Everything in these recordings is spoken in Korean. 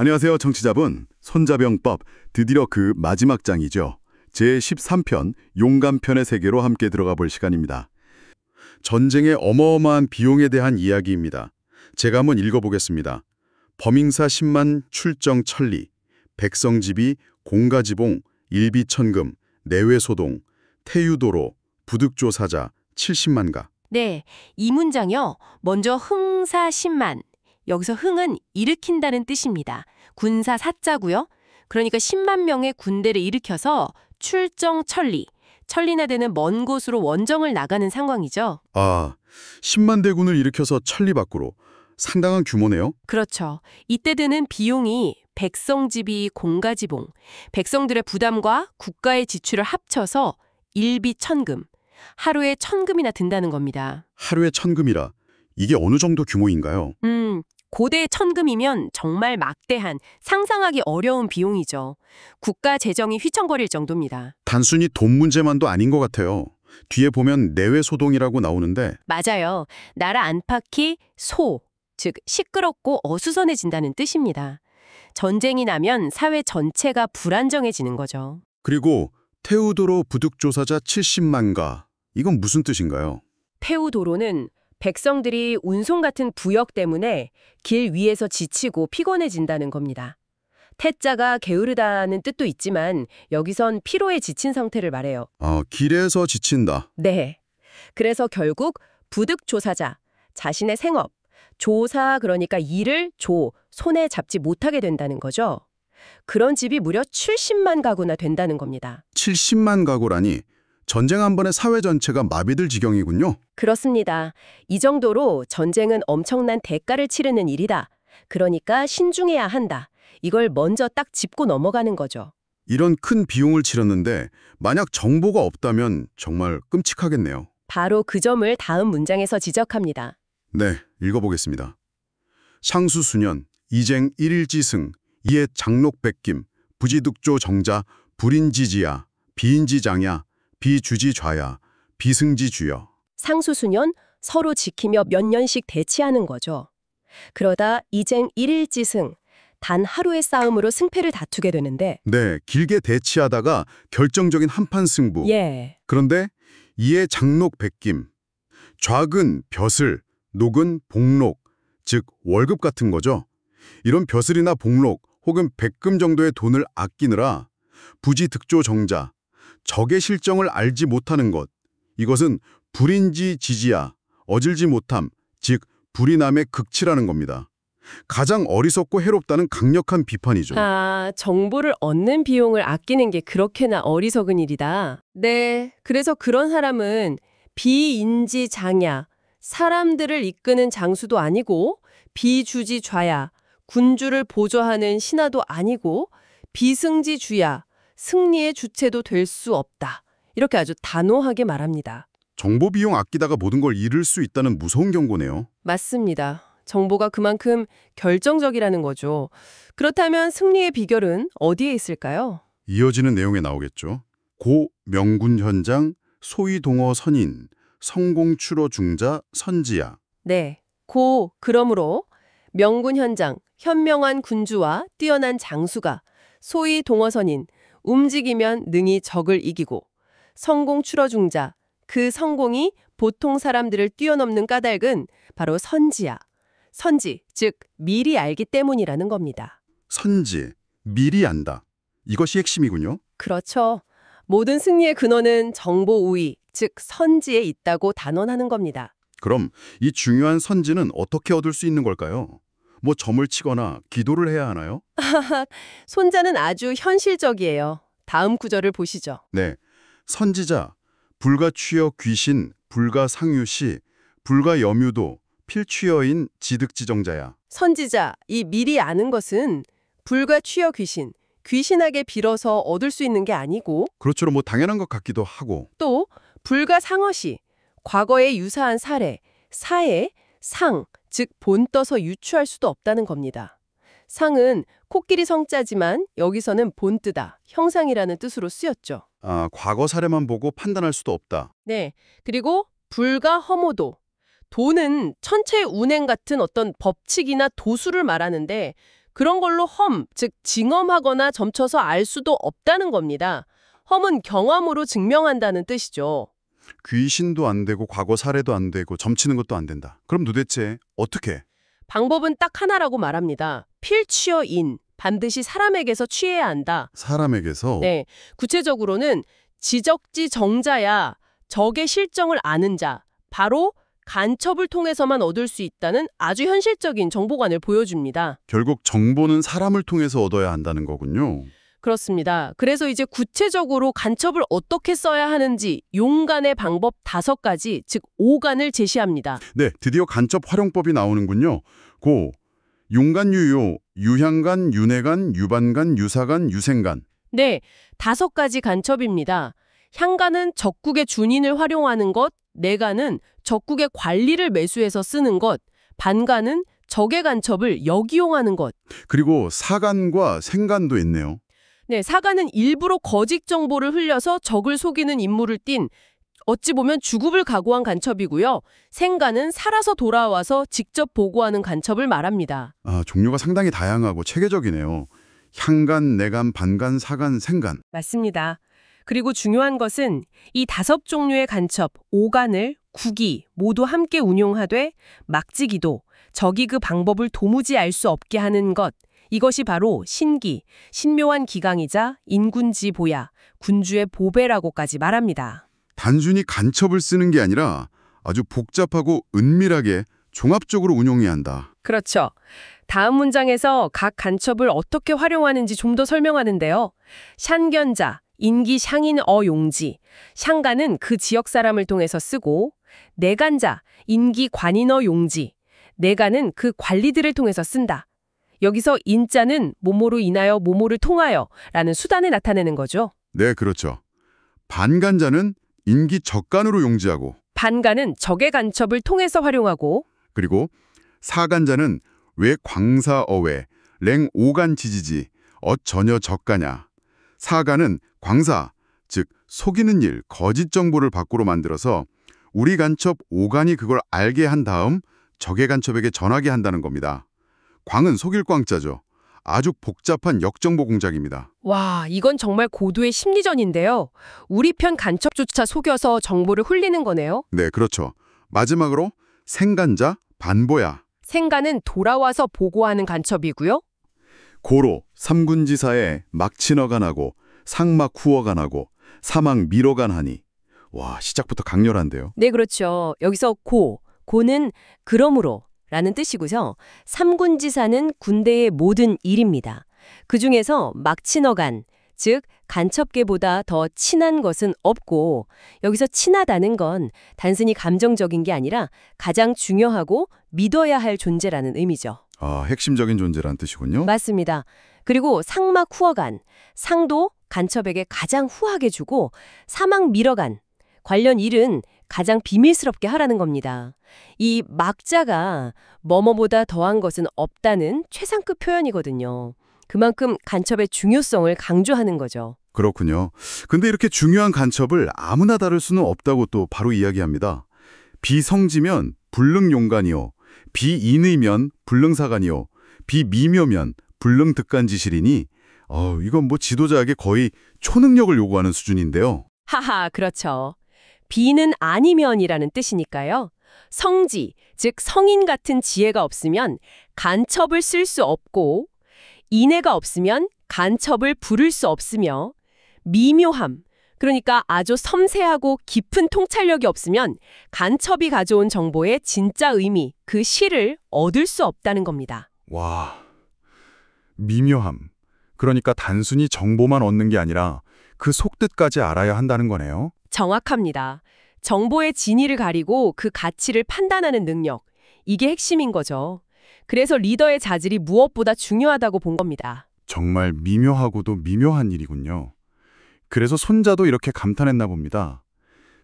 안녕하세요, 청취자분. 손자병법, 드디어 그 마지막 장이죠. 제13편, 용감편의 세계로 함께 들어가 볼 시간입니다. 전쟁의 어마어마한 비용에 대한 이야기입니다. 제가 한번 읽어보겠습니다. 범잉사 10만 출정 천리, 백성지비, 공가지봉, 일비천금, 내외소동, 태유도로, 부득조사자 70만가. 네, 이 문장요. 먼저 흥사 10만. 여기서 흥은 일으킨다는 뜻입니다. 군사 사자고요. 그러니까 10만 명의 군대를 일으켜서 출정 천리, 천리나 되는 먼 곳으로 원정을 나가는 상황이죠. 아, 10만 대군을 일으켜서 천리 밖으로. 상당한 규모네요. 그렇죠. 이때 드는 비용이 백성지비, 공가지봉, 백성들의 부담과 국가의 지출을 합쳐서 일비천금, 하루에 1000금이나 든다는 겁니다. 하루에 1000금이라. 이게 어느 정도 규모인가요? 고대 1000금이면 정말 막대한, 상상하기 어려운 비용이죠. 국가 재정이 휘청거릴 정도입니다. 단순히 돈 문제만도 아닌 것 같아요. 뒤에 보면 내외소동이라고 나오는데 맞아요. 나라 안팎이 소, 즉 시끄럽고 어수선해진다는 뜻입니다. 전쟁이 나면 사회 전체가 불안정해지는 거죠. 그리고 태우도로 부득조사자 70만가. 이건 무슨 뜻인가요? 태우도로는 백성들이 운송 같은 부역 때문에 길 위에서 지치고 피곤해진다는 겁니다. 태자가 게으르다는 뜻도 있지만 여기선 피로에 지친 상태를 말해요. 길에서 지친다. 네. 그래서 결국 부득조사자, 자신의 생업, 조사 그러니까 일을 손에 잡지 못하게 된다는 거죠. 그런 집이 무려 70만 가구나 된다는 겁니다. 70만 가구라니 전쟁 한 번에 사회 전체가 마비될 지경이군요. 그렇습니다. 이 정도로 전쟁은 엄청난 대가를 치르는 일이다. 그러니까 신중해야 한다. 이걸 먼저 딱 짚고 넘어가는 거죠. 이런 큰 비용을 치렀는데 만약 정보가 없다면 정말 끔찍하겠네요. 바로 그 점을 다음 문장에서 지적합니다. 네, 읽어보겠습니다. 상수수년, 이쟁 일일지승, 이에 장록백김, 부지득조 정자, 불인지지야, 비인지장야, 비주지좌야, 비승지주여. 상수수년, 서로 지키며 몇 년씩 대치하는 거죠. 그러다 이쟁 일일지승, 단 하루의 싸움으로 승패를 다투게 되는데 네, 길게 대치하다가 결정적인 한판 승부. 그런데 이에 장록백김, 좌근 벼슬, 녹은 복록, 즉 월급 같은 거죠. 이런 벼슬이나 복록 혹은 백금 정도의 돈을 아끼느라 부지득조 정자, 적의 실정을 알지 못하는 것. 이것은 불인지 지지야, 어질지 못함, 즉 불인함의 극치라는 겁니다. 가장 어리석고 해롭다는 강력한 비판이죠. 정보를 얻는 비용을 아끼는 게 그렇게나 어리석은 일이다. 네, 그래서 그런 사람은 비인지장야, 사람들을 이끄는 장수도 아니고 비주지좌야, 군주를 보조하는 신하도 아니고 비승지주야, 승리의 주체도 될 수 없다. 이렇게 아주 단호하게 말합니다. 정보 비용 아끼다가 모든 걸 잃을 수 있다는 무서운 경고네요. 맞습니다. 정보가 그만큼 결정적이라는 거죠. 그렇다면 승리의 비결은 어디에 있을까요? 이어지는 내용에 나오겠죠. 고 명군 현장, 소위 동어 선인, 성공 추로 중자 선지야. 네. 그러므로 명군 현장, 현명한 군주와 뛰어난 장수가 소위 동어선인, 움직이면 능히 적을 이기고 성공 추러중자, 그 성공이 보통 사람들을 뛰어넘는 까닭은 바로 선지야. 선지, 즉 미리 알기 때문이라는 겁니다. 선지, 미리 안다. 이것이 핵심이군요. 그렇죠. 모든 승리의 근원은 정보 우위, 즉 선지에 있다고 단언하는 겁니다. 그럼 이 중요한 선지는 어떻게 얻을 수 있는 걸까요? 뭐 점을 치거나 기도를 해야 하나요? 손자는 아주 현실적이에요. 다음 구절을 보시죠. 네, 선지자, 불가취여 귀신, 불가상유시, 불가염유도, 필취여인 지득지정자야. 선지자, 이 미리 아는 것은 불가취여 귀신, 귀신에게 빌어서 얻을 수 있는 게 아니고 그렇죠. 뭐 당연한 것 같기도 하고. 또 불가상어시, 과거의 유사한 사례, 사해, 상, 즉 본떠서 유추할 수도 없다는 겁니다. 상은 코끼리 성자지만 여기서는 본뜨다, 형상이라는 뜻으로 쓰였죠. 과거 사례만 보고 판단할 수도 없다. 네, 그리고 불가허모도, 도는 천체 운행 같은 어떤 법칙이나 도수를 말하는데 그런 걸로 즉 징험하거나 점쳐서 알 수도 없다는 겁니다. 험은 경험으로 증명한다는 뜻이죠. 귀신도 안 되고 과거 사례도 안 되고 점치는 것도 안 된다. 그럼 도대체 어떻게? 방법은 딱 하나라고 말합니다. 필취어 인, 반드시 사람에게서 취해야 한다. 사람에게서? 네, 구체적으로는 지적지 정자야 적의 실정을 아는 자, 바로 간첩을 통해서만 얻을 수 있다는 아주 현실적인 정보관을 보여줍니다. 결국 정보는 사람을 통해서 얻어야 한다는 거군요. 그렇습니다. 그래서 이제 구체적으로 간첩을 어떻게 써야 하는지 용간의 방법 5가지, 즉 5간을 제시합니다. 네, 드디어 간첩 활용법이 나오는군요. 용간유효, 유향간, 윤회간, 유반간, 유사간, 유생간. 네, 5가지 간첩입니다. 향간은 적국의 준인을 활용하는 것, 내간은 적국의 관리를 매수해서 쓰는 것, 반간은 적의 간첩을 역이용하는 것. 그리고 사간과 생간도 있네요. 네, 사간은 일부러 거짓 정보를 흘려서 적을 속이는 임무를 띈 어찌 보면 주급을 각오한 간첩이고요. 생간은 살아서 돌아와서 직접 보고하는 간첩을 말합니다. 종류가 상당히 다양하고 체계적이네요. 향간, 내간, 반간, 사간, 생간. 맞습니다. 그리고 중요한 것은 이 5종류의 간첩, 5간을 국이 모두 함께 운용하되 막지기도 적이 그 방법을 도무지 알 수 없게 하는 것. 이것이 바로 신기, 신묘한 기강이자 인군지 보야, 군주의 보배라고까지 말합니다. 단순히 간첩을 쓰는 게 아니라 아주 복잡하고 은밀하게 종합적으로 운용해야 한다. 그렇죠. 다음 문장에서 각 간첩을 어떻게 활용하는지 좀 더 설명하는데요. 샨견자, 인기 샹인 용지, 샹가는 그 지역 사람을 통해서 쓰고, 내간자, 인기 관인어 용지, 내간은 그 관리들을 통해서 쓴다. 여기서 인자는 뭐뭐로 인하여 뭐뭐를 통하여 라는 수단을 나타내는 거죠. 네, 그렇죠. 반간자는 인기 적간으로 용지하고, 반간은 적의 간첩을 통해서 활용하고, 그리고 사간자는 왜 광사어외, 랭 오간 지지지, 전혀 적가냐. 사간은 광사, 즉 속이는 일, 거짓 정보를 밖으로 만들어서 우리 간첩 오간이 그걸 알게 한 다음 적의 간첩에게 전하게 한다는 겁니다. 광은 속일 광자죠. 아주 복잡한 역정보 공작입니다. 와, 이건 정말 고도의 심리전인데요. 우리 편 간첩조차 속여서 정보를 흘리는 거네요. 네, 그렇죠. 마지막으로 생간자, 반보야. 생간은 돌아와서 보고하는 간첩이고요. 고로, 삼군지사에 막친어간하고 상막 후어간하고 사막 미로간하니. 와, 시작부터 강렬한데요. 네, 그렇죠. 여기서 고는 그러므로 라는 뜻이고요. 삼군지사는 군대의 모든 일입니다. 그중에서 막친어간, 즉 간첩계보다 더 친한 것은 없고, 여기서 친하다는 건 단순히 감정적인 게 아니라 가장 중요하고 믿어야 할 존재라는 의미죠. 핵심적인 존재란 뜻이군요. 맞습니다. 그리고 상막 후어간, 상도 간첩에게 가장 후하게 주고 사막 밀어간, 관련 일은 가장 비밀스럽게 하라는 겁니다. 이 막자가 뭐뭐보다 더한 것은 없다는 최상급 표현이거든요. 그만큼 간첩의 중요성을 강조하는 거죠. 그렇군요. 근데 이렇게 중요한 간첩을 아무나 다룰 수는 없다고 또 바로 이야기합니다. 비성지면 불능용간이요. 비인의면 불능사간이요. 비미묘면 불능득간지실이니 이건 뭐 지도자에게 거의 초능력을 요구하는 수준인데요. 하하, 그렇죠. 비는 아니면이라는 뜻이니까요. 성지, 즉 성인 같은 지혜가 없으면 간첩을 쓸 수 없고, 인애가 없으면 간첩을 부를 수 없으며, 미묘함, 그러니까 아주 섬세하고 깊은 통찰력이 없으면 간첩이 가져온 정보의 진짜 의미, 그 실을 얻을 수 없다는 겁니다. 와, 미묘함. 그러니까 단순히 정보만 얻는 게 아니라 그 속뜻까지 알아야 한다는 거네요. 정확합니다. 정보의 진위를 가리고 그 가치를 판단하는 능력, 이게 핵심인 거죠. 그래서 리더의 자질이 무엇보다 중요하다고 본 겁니다. 정말 미묘하고도 미묘한 일이군요. 그래서 손자도 이렇게 감탄했나 봅니다.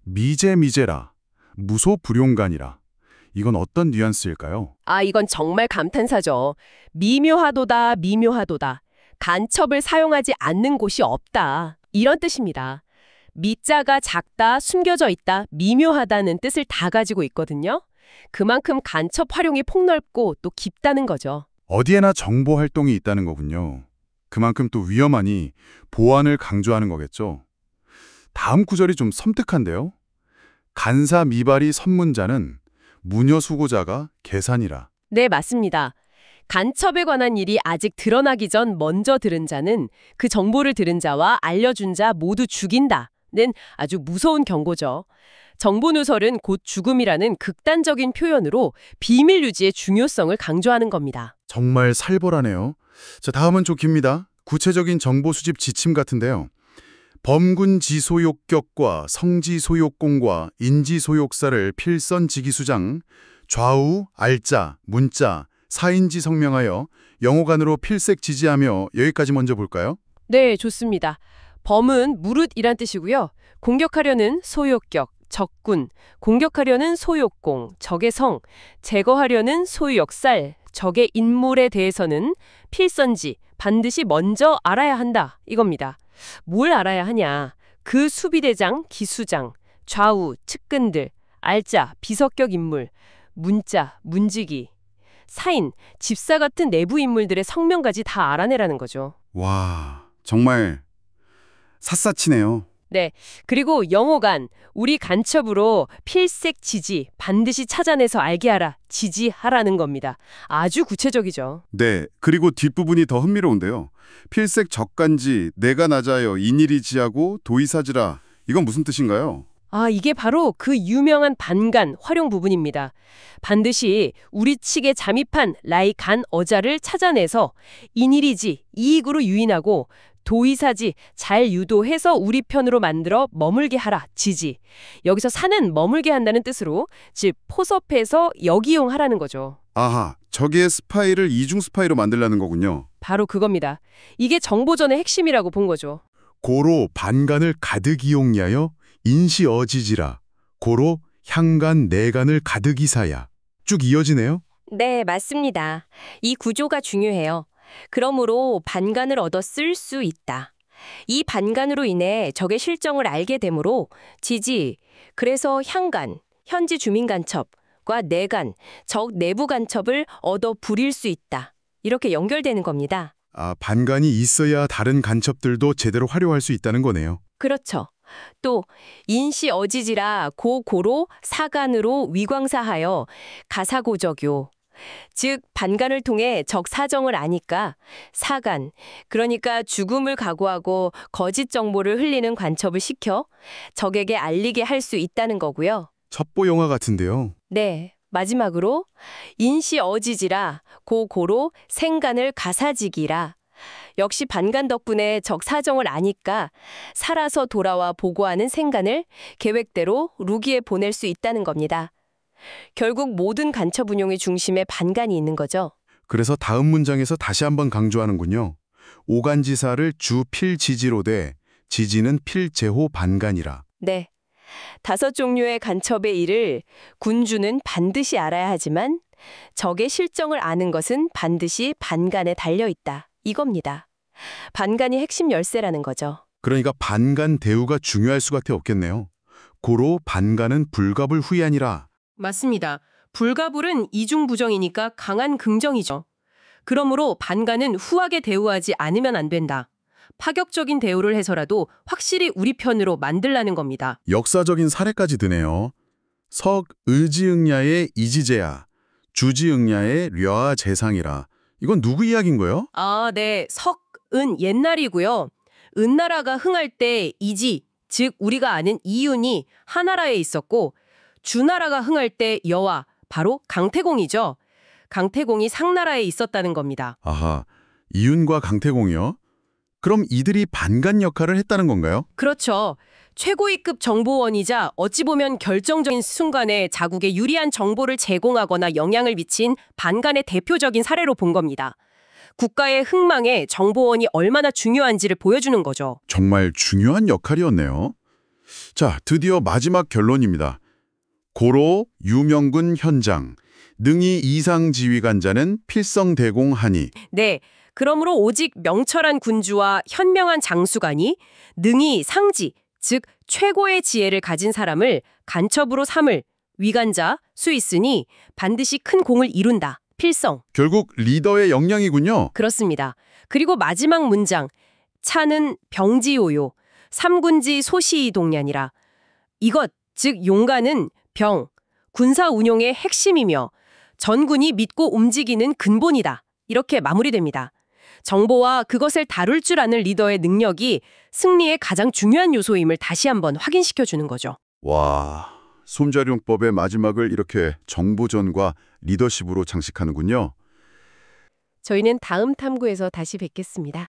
미제미제라, 무소불용간이라. 이건 어떤 뉘앙스일까요? 이건 정말 감탄사죠. 미묘하도다, 미묘하도다. 간첩을 사용하지 않는 곳이 없다. 이런 뜻입니다. 미자가 작다, 숨겨져 있다, 미묘하다는 뜻을 다 가지고 있거든요. 그만큼 간첩 활용이 폭넓고 또 깊다는 거죠. 어디에나 정보 활동이 있다는 거군요. 그만큼 또 위험하니 보안을 강조하는 거겠죠. 다음 구절이 좀 섬뜩한데요. 간사 미발이 선문자는 무녀 수고자가 계산이라. 네, 맞습니다. 간첩에 관한 일이 아직 드러나기 전 먼저 들은 자는 그 정보를 들은 자와 알려준 자 모두 죽인다는 아주 무서운 경고죠. 정보 누설은 곧 죽음이라는 극단적인 표현으로 비밀 유지의 중요성을 강조하는 겁니다. 정말 살벌하네요. 자, 다음은 좀 깁니다. 구체적인 정보 수집 지침 같은데요. 범군지소욕격과 성지소욕공과 인지소욕사를 필선지기수장, 좌우, 알자, 문자, 사인지 성명하여 영호간으로 필색 지지하며 여기까지 먼저 볼까요? 네, 좋습니다. 범은 무릇이란 뜻이고요. 공격하려는 소욕격, 적군, 공격하려는 소욕공, 적의 성, 제거하려는 소욕살, 적의 인물에 대해서는 필선지, 반드시 먼저 알아야 한다 이겁니다. 뭘 알아야 하냐? 그 수비대장, 기수장, 좌우, 측근들, 알자, 비석격 인물, 문자, 문지기, 사인, 집사 같은 내부 인물들의 성명까지 다 알아내라는 거죠. 와, 정말 샅샅이네요. 네, 그리고 영호간, 우리 간첩으로 필색 지지, 반드시 찾아내서 알게 하라, 지지하라는 겁니다. 아주 구체적이죠. 네, 그리고 뒷부분이 더 흥미로운데요. 필색 적간지, 내가 낮아여 인일이 지하고 도의사지라. 이건 무슨 뜻인가요? 아, 이게 바로 그 유명한 반간 활용 부분입니다. 반드시 우리 측에 잠입한 라이간 어자를 찾아내서 인일이지, 이익으로 유인하고 도의사지 잘 유도해서 우리 편으로 만들어 머물게 하라, 지지. 여기서 사는 머물게 한다는 뜻으로 즉 포섭해서 역이용하라는 거죠. 아하, 적의 스파이를 이중 스파이로 만들라는 거군요. 바로 그겁니다. 이게 정보전의 핵심이라고 본 거죠. 고로 반간을 가득 이용하여 인시어지지라. 고로 향간 내간을 가득 이사야. 쭉 이어지네요. 네, 맞습니다. 이 구조가 중요해요. 그러므로 반간을 얻어 쓸 수 있다. 이 반간으로 인해 적의 실정을 알게 되므로 지지, 그래서 향간, 현지 주민 간첩과 내간, 적 내부 간첩을 얻어 부릴 수 있다. 이렇게 연결되는 겁니다. 아, 반간이 있어야 다른 간첩들도 제대로 활용할 수 있다는 거네요. 그렇죠. 또 인시 어지지라 고고로 사간으로 위광사하여 가사고적요. 즉 반간을 통해 적 사정을 아니까 사간, 그러니까 죽음을 각오하고 거짓 정보를 흘리는 간첩을 시켜 적에게 알리게 할 수 있다는 거고요. 첩보 영화 같은데요. 네, 마지막으로 인시 어지지라 고고로 생간을 가사지기라. 역시 반간 덕분에 적 사정을 아니까 살아서 돌아와 보고하는 생간을 계획대로 루기에 보낼 수 있다는 겁니다. 결국 모든 간첩 운용의 중심에 반간이 있는 거죠. 그래서 다음 문장에서 다시 한번 강조하는군요. 오간지사를 주 필지지로 돼 지지는 필제호 반간이라. 네. 5종류의 간첩의 일을 군주는 반드시 알아야 하지만 적의 실정을 아는 것은 반드시 반간에 달려있다. 이겁니다. 반간이 핵심 열쇠라는 거죠. 그러니까 반간 대우가 중요할 수밖에 없겠네요. 고로 반간은 불갑을 후이하니라. 맞습니다. 불가불은 이중부정이니까 강한 긍정이죠. 그러므로 반간은 후하게 대우하지 않으면 안 된다. 파격적인 대우를 해서라도 확실히 우리 편으로 만들라는 겁니다. 역사적인 사례까지 드네요. 석의지응야의 이지제야, 주지응야의 려아 재상이라. 이건 누구 이야기인 거예요? 아, 네. 석은 옛날이고요. 은나라가 흥할 때 이지, 즉 우리가 아는 이윤이 하나라에 있었고 주나라가 흥할 때 여와, 바로 강태공이죠. 강태공이 상나라에 있었다는 겁니다. 아하, 이윤과 강태공이요? 그럼 이들이 반간 역할을 했다는 건가요? 그렇죠. 최고위급 정보원이자 어찌 보면 결정적인 순간에 자국에 유리한 정보를 제공하거나 영향을 미친 반간의 대표적인 사례로 본 겁니다. 국가의 흥망에 정보원이 얼마나 중요한지를 보여주는 거죠. 정말 중요한 역할이었네요. 자, 드디어 마지막 결론입니다. 고로 유명군 현장, 능히 이상지휘관자는 필성대공하니. 네, 그러므로 오직 명철한 군주와 현명한 장수관이 능히 상지, 즉 최고의 지혜를 가진 사람을 간첩으로 삼을 위관자 수 있으니 반드시 큰 공을 이룬다. 필성. 결국 리더의 역량이군요. 그렇습니다. 그리고 마지막 문장. 차는 병지요요. 삼군지 소시이동냐니라. 이것, 즉 용가는 병, 군사 운용의 핵심이며 전군이 믿고 움직이는 근본이다. 이렇게 마무리됩니다. 정보와 그것을 다룰 줄 아는 리더의 능력이 승리의 가장 중요한 요소임을 다시 한번 확인시켜주는 거죠. 와, 솜자룡법의 마지막을 이렇게 정보전과 리더십으로 장식하는군요. 저희는 다음 탐구에서 다시 뵙겠습니다.